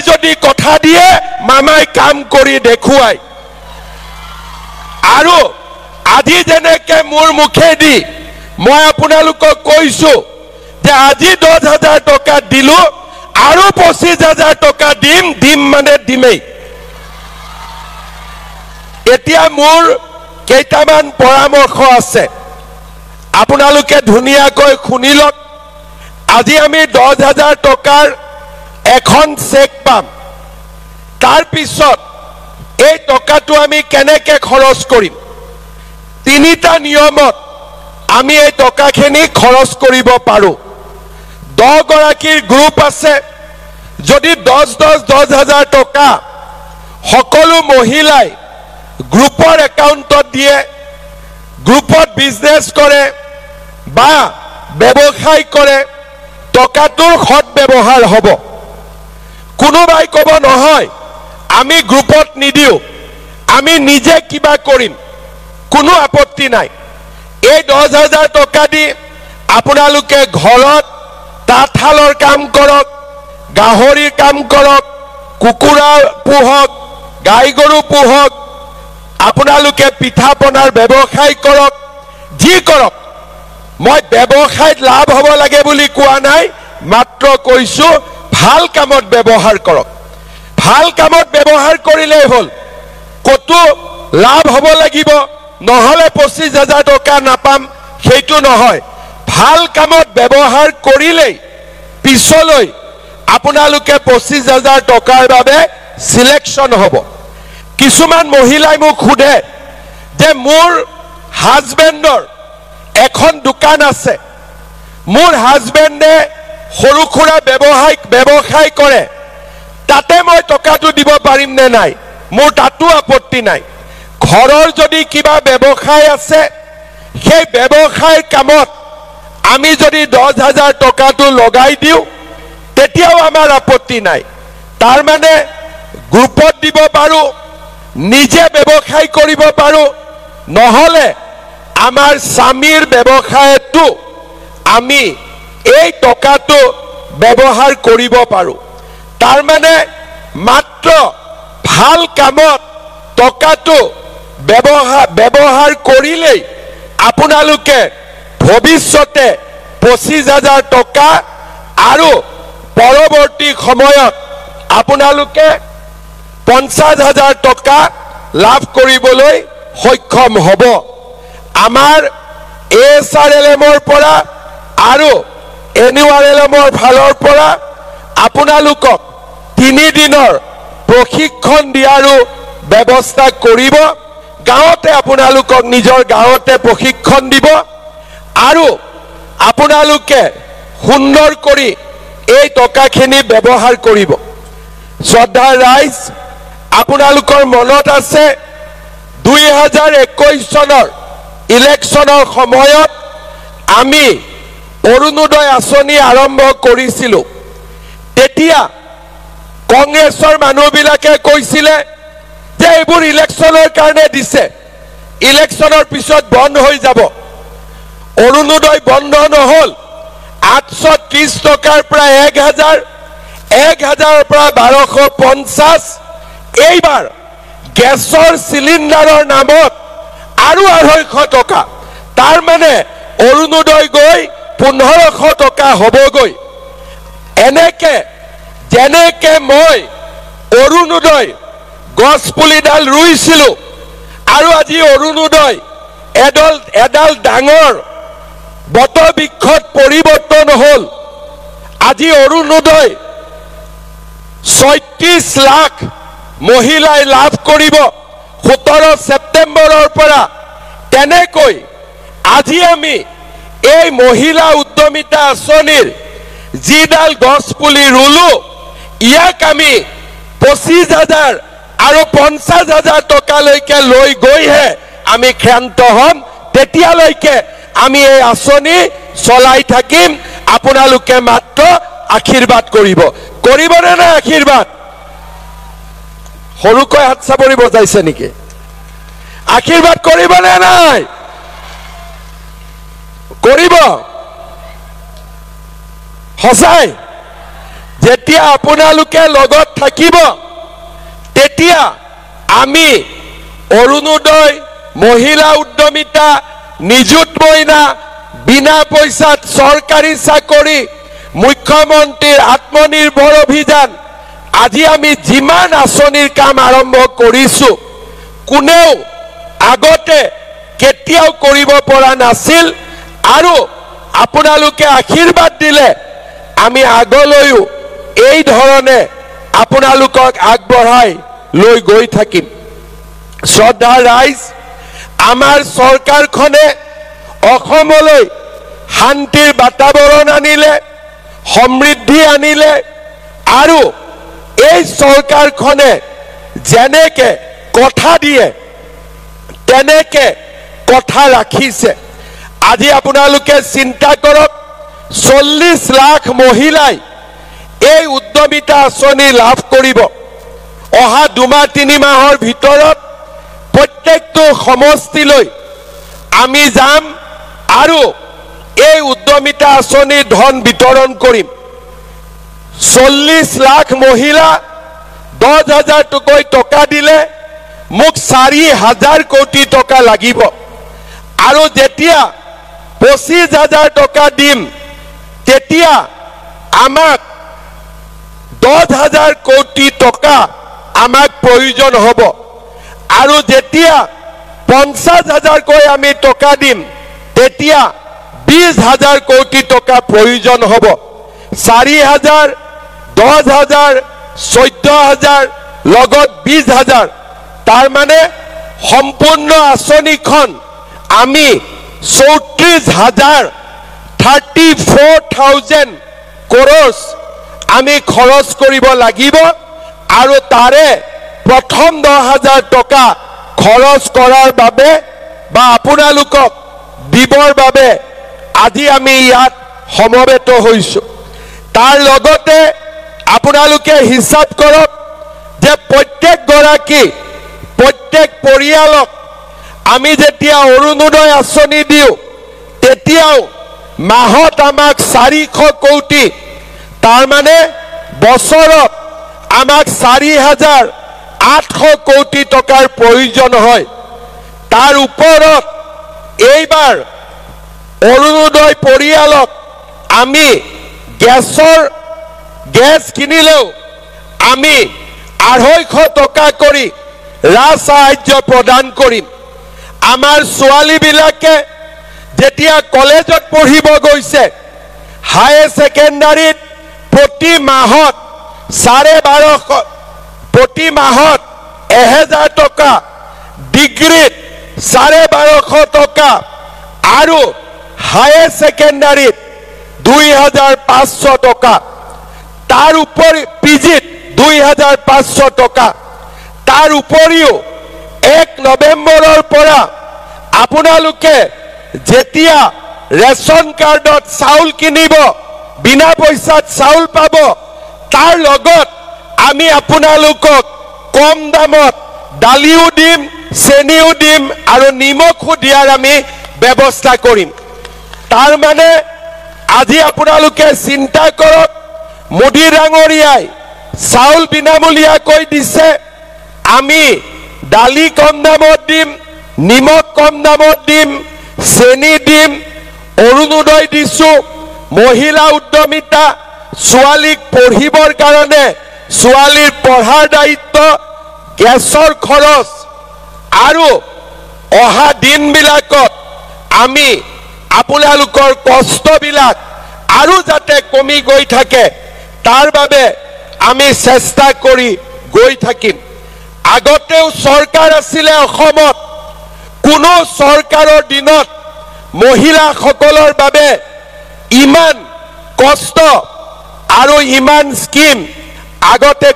যদি কথা দিয়ে মামাই কাম কৰি দেখুৱাই আৰু আজি যেনেকে মোৰ মুখেদি মই আপোনালোকক কৈছো যে আজি 10,000 টকা দিলো আৰু 25,000 টকা দিম মানে দিমেই এতিয়া মোৰ কেইটামান পৰামৰ্শ আছে আপোনালোকে ধুনীয়াকৈ শুনি লওক আজি আমি 10,000 টকাৰ এখন চেক পাম তাৰ পিছত এই টকাটো আমি কেনেকৈ খৰচ কৰিম তিনিটা নিয়মত আমি এই টকাখিনি খৰচ কৰিব পাৰো 10 গৰাকীৰ গ্ৰুপ আছে যদি 10,000 টকা সকলো মহিলাই গ্ৰুপৰ একাউণ্টত দিয়ে গ্ৰুপত বিজনেছ কৰে বা ব্যৱসায় কৰে টকাটোৰ সৎ ব্যৱহাৰ হ'ব কোনোবাই ক'ব নহয় আমি গ্ৰুপত নিদিও আমি নিজে কিবা কৰিম কোনো আপত্তি নাই এই 10,000 টকা দি আপোনালোকে ঘৰত তাঁতশালৰ কাম কৰক গাহৰিৰ কাম কৰক কুকুৰা পোহক গাই গৰু পোহক আপোনালোকে পিঠা পনাৰ ব্যৱসায় কৰক যি কৰক মই ব্যৱসায়ত লাভ হ'ব লাগে বুলি কোৱা নাই মাত্ৰ কৈছো ভাল কামত ব্যৱহাৰ কৰক ভাল কামত ব্যৱহাৰ কৰিলেই হ'ল কতো লাভ হ'ব লাগিব নহলে 25,000 টকা নাপাম সেইটো নহয় ভাল কামত ব্যৱহাৰ কৰিলেই পিছলৈ আপোনালোকে 25,000 টকাৰ বাবে সিলেকশন হ'ব কিছুমান মহিলাই মোক খুদে যে মোৰ হাজবেণ্ডৰ এখন দোকান আছে মোৰ হাজবেণ্ডে সৰু খুৰা ব্যৱসায় কৰে তাতে মই টকাটো দিব পাৰিম নে নাই মোৰ তাতো আপত্তি নাই ঘৰৰ যদি কিবা ব্যৱসায় আছে সেই ব্যৱসায়ৰ কামত আমি যদি 10,000 টকাটো লগাই দিও তেতিয়াও আমাৰ আপত্তি নাই তাৰ মানে গ্ৰুপত দিব পাৰো নিজে ব্যৱসায় কৰিব পাৰো নহলে আমাৰ স্বামীৰ ব্যৱসায়টো আমি এই টকাটো ব্যৱহাৰ কৰিব পাৰো তাৰ মানে মাত্ৰ ভাল কামত টকাটো ব্যৱহাৰ কৰিলেই আপোনালোকে ভৱিষ্যতে 25,000 টকা আৰু পৰৱৰ্তী সময়ত আপোনালোকে 50,000 টকা লাভ কৰিবলৈ সক্ষম হ'ব আমাৰ এছআৰএলএমৰ পৰা আৰু এনইউআৰএলএমৰ ফালৰ পৰা আপোনালোকক 3 দিনৰ প্ৰশিক্ষণ দিয়াৰো ব্যৱস্থা কৰিব গাঁৱতে আপোনালোকক নিজৰ গাঁৱতে প্ৰশিক্ষণ দিব আৰু আপোনালোকে সুন্দৰ কৰি এই টকাখিনি ব্যৱহাৰ কৰিব শ্ৰদ্ধাৰ ৰাইজ আপোনালোকৰ মনত আছে 2021 চনৰ ইলেকশ্যনৰ সময়ত আমি অৰুণোদয় আঁচনি আৰম্ভ কৰিছিলো তেতিয়া কংগ্ৰেছৰ মানুহবিলাকে কৈছিলে যে এইবোৰ ইলেকশ্যনৰ কাৰণে দিছে ইলেকশ্যনৰ পিছত বন্ধ হৈ যাব অৰুণোদয় বন্ধ নহল 830 টকাৰ পৰা 1,000 1,000 পৰা 1250 এইবাৰ গেছৰ সিলিন্ডাৰৰ নামত আৰু 250 টকা তাৰ মানে অৰুণোদয় গৈ 1,500 টকা হ'বগৈ এনেকে যেনেকে মই অৰুণোদয় গছ পুলিডাল ৰুইছিলো আৰু আজি অৰুণোদয় এডাল ডাঙৰ বতৰ বিক্ষত পৰিৱৰ্তন হ'ল আজি অৰুণোদয় 36 লাখ মহিলাই লাভ কৰিব 17 সেপ্টেম্বৰৰ পৰা তেনেকৈ আজি আমি এই মহিলা উদ্যমিতা আঁচনিৰ যিডাল গছ পুলি ৰুলো ইয়াক আমি 25,000 আৰু 50,000 টকালৈকে লৈ গৈহে আমি ক্ষান্ত হ'ম তেতিয়ালৈকে আমি এই আঁচনি চলাই থাকিম আপোনালোকে মাত্ৰ আশীৰ্বাদ কৰিবনে না আশীৰ্বাদ সৰুকৈ হাত চাপৰি বজাইছে নেকি আশীৰ্বাদ কৰিবনে নাই কৰিব সঁচাই যেতিয়া আপোনালোকে লগত থাকিব তেতিয়া আমি অৰুণোদয় মহিলা উদ্যমিতা নিযুত মইনা বিনা পইচাত চৰকাৰী চাকৰি মুখ্যমন্ত্ৰীৰ আত্মনিৰ্ভৰ অভিযান আজি আমি যিমান আঁচনিৰ কাম আৰম্ভ কৰিছো কোনেও আগতে কেতিয়াও কৰিব পৰা নাছিল আৰু আপোনালোকে আশীৰ্বাদ দিলে আমি আগলৈও এই ধৰণে আপোনালোকক আগবঢ়াই লৈ গৈ থাকিম শ্ৰদ্ধা ৰাইজ আমাৰ চৰকাৰখনে অসমলৈ শান্তিৰ বাতাবৰণ আনিলে সমৃদ্ধি আনিলে আৰু এই চৰকাৰখনে যেনেকে কথা দিয়ে তেনেকে কথা ৰাখিছে আজি আপোনালোকে চিন্তা কৰক 40 লাখ মহিলাই এই উদ্যমিতা আঁচনি লাভ কৰিব অহা 2-3 মাহৰ ভিতৰত প্ৰত্যেকটো সমষ্টিলৈ আমি যাম আৰু এই উদ্যমিতা আঁচনিৰ ধন বিতৰণ কৰিম 40 লাখ মহিলা 10,000 টকা দিলে মোক 4,000 কোটি টকা লাগিব আৰু যেতিয়া 25,000 টকা দিম তেতিয়া আমাক 10,000 কোটি টকা আমাক প্ৰয়োজন হ'ব আৰু যেতিয়া 50,000 কৈ আমি টকা দিম তেতিয়া 20,000 কোটি টকা প্ৰয়োজন হ'ব 4,000 10,000 14,000 লগত 20,000 তাৰ মানে সম্পূৰ্ণ আঁচনিখন আমি 34,000 crores আমি খৰচ কৰিব লাগিব আৰু তাৰে প্ৰথম 10,000 টকা খৰচ কৰাৰ বাবে বা আপোনালোকক দিবৰ বাবে আজি আমি ইয়াত সমবেত হৈছো তাৰ লগতে আপোনালোকে হিচাপ কৰক যে প্ৰত্যেক গৰাকী প্ৰত্যেক পৰিয়ালক আমি যেতিয়া অৰুণোদয় আঁচনি দিও তেতিয়াও মাহত আমাক 400 কোটি তাৰ মানে বছৰত আমাক 4,800 কোটি টকাৰ প্ৰয়োজন হয় তাৰ ওপৰত এইবাৰ অৰুণোদয় পৰিয়ালক আমি গেছ কিনিলেও আমি 250 টকা কৰি ৰাজ সাহায্য প্ৰদান কৰিম আমাৰ ছোৱালীবিলাকে যেতিয়া কলেজত পঢ়িব গৈছে হাই সেকেন্ডাৰীত প্ৰতি মাহত 12,500 প্ৰতি মাহত 1,000 টকা ডিগ্ৰীত 12,500 টকা আৰু হাই সেকেন্ডাৰীত 2,500 টকা তাৰ উপৰি পিজিত 2,500 টকা তাৰ উপৰিও 1 নৱেম্বৰৰ পৰা আপোনালোকে যেতিয়া ৰেশন কাৰ্ডত চাউল কিনিব বিনা পইচাত চাউল পাব তাৰ লগত আমি আপোনালোকক কম দামত দালিও দিম চেনিও দিম আৰু নিমখো দিয়াৰ আমি ব্যৱস্থা কৰিম তাৰ মানে আজি আপোনালোকে চিন্তা কৰক মোদী ডাঙৰীয়াই চাউল বিনামূলীয়াকৈ দিছে আমি দালি কম দামত দিম নিমখ কম দামত দিম চেনি দিম অৰুণোদয় দিছো মহিলা উদ্যমিতা ছোৱালীক পঢ়িবৰ কাৰণে ছোৱালীৰ পঢ়াৰ দায়িত্ব গেছৰ খৰচ আৰু অহা দিনবিলাকত আমি আপোনালোকৰ কষ্টবিলাক আৰু যাতে কমি গৈ থাকে তাৰ বাবে আমি চেষ্টা কৰি গৈ থাকিম আগতেও চৰকাৰ আছিল অসমত কোনো চৰকাৰৰ দিনত মহিলাসকলৰ বাবে ইমান কষ্ট আৰু ইমান স্কিম আগতে